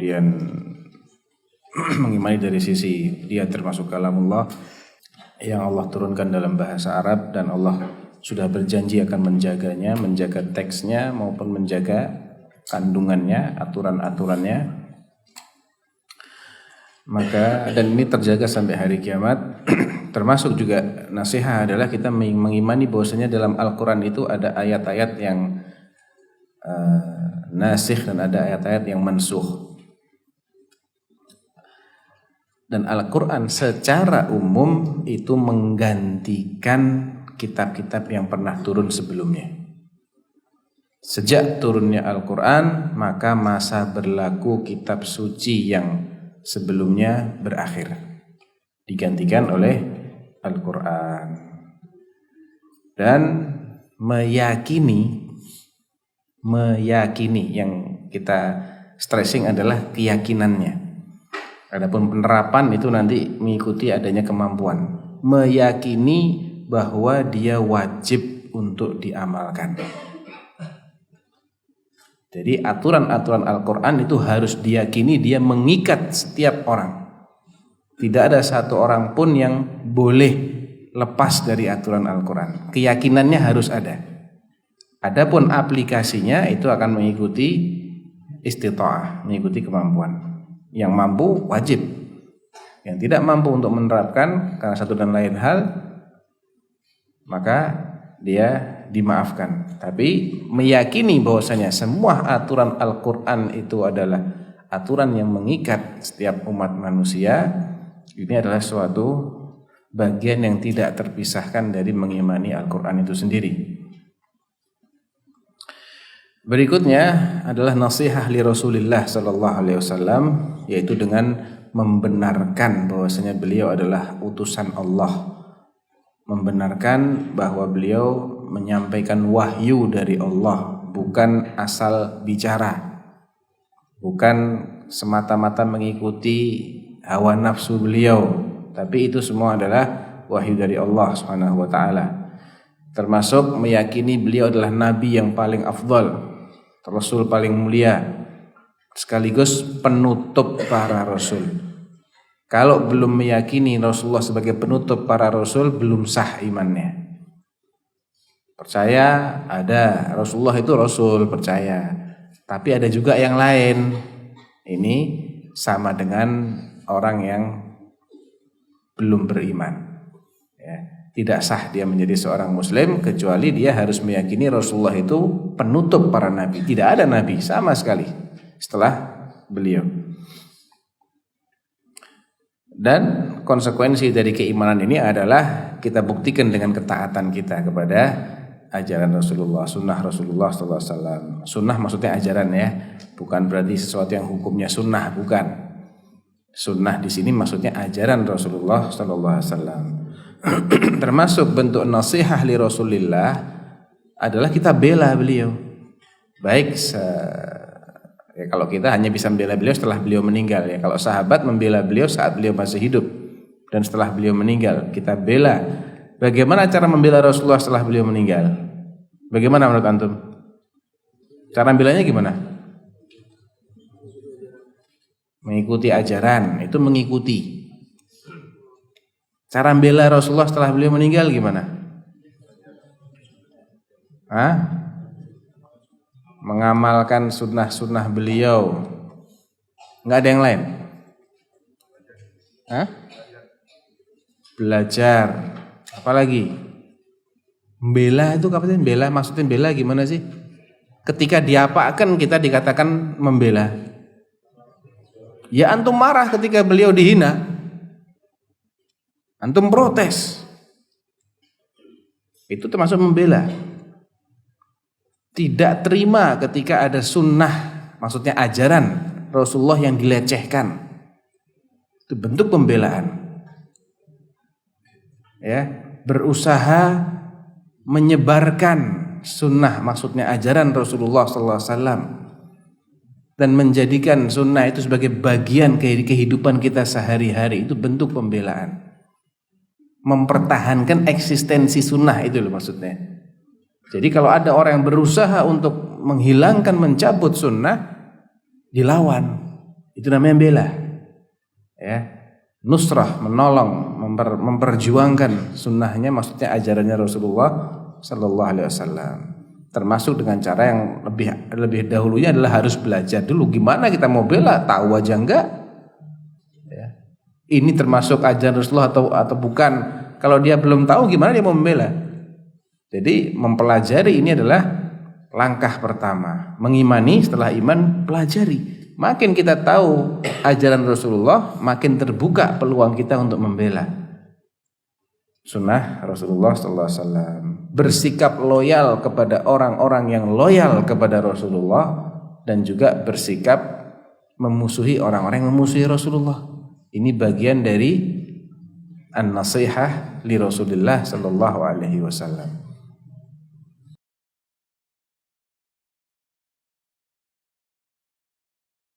kemudian mengimani dari sisi dia termasuk kalamullah yang Allah turunkan dalam bahasa Arab, dan Allah sudah berjanji akan menjaganya, menjaga teksnya maupun menjaga kandungannya, aturan-aturannya. Maka dan ini terjaga sampai hari kiamat. Termasuk juga nasihat adalah kita mengimani bahwasanya dalam Al-Quran itu ada ayat-ayat yang nasikh dan ada ayat-ayat yang mansukh. Dan Al-Quran secara umum itu menggantikan kitab-kitab yang pernah turun sebelumnya. Sejak turunnya Al-Quran, maka masa berlaku kitab suci yang sebelumnya berakhir, digantikan oleh Al-Quran. Dan meyakini yang kita stressing adalah keyakinannya. Adapun penerapan itu nanti mengikuti adanya kemampuan. Meyakini bahwa dia wajib untuk diamalkan. Jadi aturan-aturan Al-Quran itu harus diyakini, dia mengikat setiap orang. Tidak ada satu orang pun yang boleh lepas dari aturan Al-Quran. Keyakinannya harus ada. Adapun aplikasinya itu akan mengikuti istita'ah, mengikuti kemampuan. Yang mampu wajib, yang tidak mampu untuk menerapkan karena satu dan lain hal, maka dia dimaafkan. Tapi meyakini bahwasanya semua aturan Al-Quran itu adalah aturan yang mengikat setiap umat manusia, ini adalah suatu bagian yang tidak terpisahkan dari mengimani Al-Quran itu sendiri. Berikutnya adalah nasihat li Rasulullah sallallahu alaihi wasallam, yaitu dengan membenarkan bahwasanya beliau adalah utusan Allah. Membenarkan bahwa beliau menyampaikan wahyu dari Allah, bukan asal bicara. Bukan semata-mata mengikuti hawa nafsu beliau, tapi itu semua adalah wahyu dari Allah Subhanahu wa taala. Termasuk meyakini beliau adalah nabi yang paling afdal, Rasul paling mulia, sekaligus penutup para rasul. Kalau belum meyakini Rasulullah sebagai penutup para rasul, belum sah imannya. Percaya ada Rasulullah itu rasul, percaya. Tapi ada juga yang lain. Ini sama dengan orang yang belum beriman. Ya. Tidak sah dia menjadi seorang muslim kecuali dia harus meyakini Rasulullah itu penutup para nabi. Tidak ada nabi sama sekali setelah beliau. Dan konsekuensi dari keimanan ini adalah kita buktikan dengan ketaatan kita kepada ajaran Rasulullah, sunnah Rasulullah sallallahu alaihi wasallam. Sunnah maksudnya ajaran ya, bukan berarti sesuatu yang hukumnya sunnah, bukan. Sunnah di sini maksudnya ajaran Rasulullah sallallahu alaihi wasallam. Termasuk bentuk nasihat li Rasulillah adalah kita bela beliau. Baik ya, kalau kita hanya bisa membela beliau setelah beliau meninggal ya. Kalau sahabat membela beliau saat beliau masih hidup dan setelah beliau meninggal kita bela. Bagaimana cara membela Rasulullah setelah beliau meninggal? Bagaimana menurut antum? Cara belanya gimana? Mengikuti ajaran, itu mengikuti. Cara membela Rasulullah setelah beliau meninggal gimana? Mengamalkan sunnah-sunnah beliau. Nggak ada yang lain? Belajar. Apalagi? Membela itu apa sih? Membela, maksudnya bela gimana sih? Ketika diapakan kita dikatakan membela. Ya antum marah ketika beliau dihina. Antum protes. Itu termasuk membela. Tidak terima ketika ada sunnah, maksudnya ajaran Rasulullah yang dilecehkan. Itu bentuk pembelaan. Ya, berusaha menyebarkan sunnah, maksudnya ajaran Rasulullah SAW, dan menjadikan sunnah itu sebagai bagian kehidupan kita sehari-hari, itu bentuk pembelaan. Mempertahankan eksistensi sunnah itu loh maksudnya. Jadi kalau ada orang yang berusaha untuk menghilangkan, mencabut sunnah, dilawan. Itu namanya bela. Ya. Nusrah, menolong, memperjuangkan sunnahnya, maksudnya ajarannya Rasulullah Sallallahu Alaihi Wasallam. Termasuk dengan cara yang lebih dahulunya adalah harus belajar dulu gimana kita mau bela, tahu aja enggak. Ya. Ini termasuk ajaran Rasulullah atau bukan? Kalau dia belum tahu gimana dia mau membela? Jadi mempelajari ini adalah langkah pertama. Mengimani, setelah iman pelajari. Makin kita tahu ajaran Rasulullah, makin terbuka peluang kita untuk membela sunnah Rasulullah Sallallahu Alaihi Wasallam. Bersikap loyal kepada orang-orang yang loyal kepada Rasulullah, dan juga bersikap memusuhi orang-orang yang memusuhi Rasulullah. Ini bagian dari an-nasihah li Rasulillah Sallallahu Alaihi Wasallam.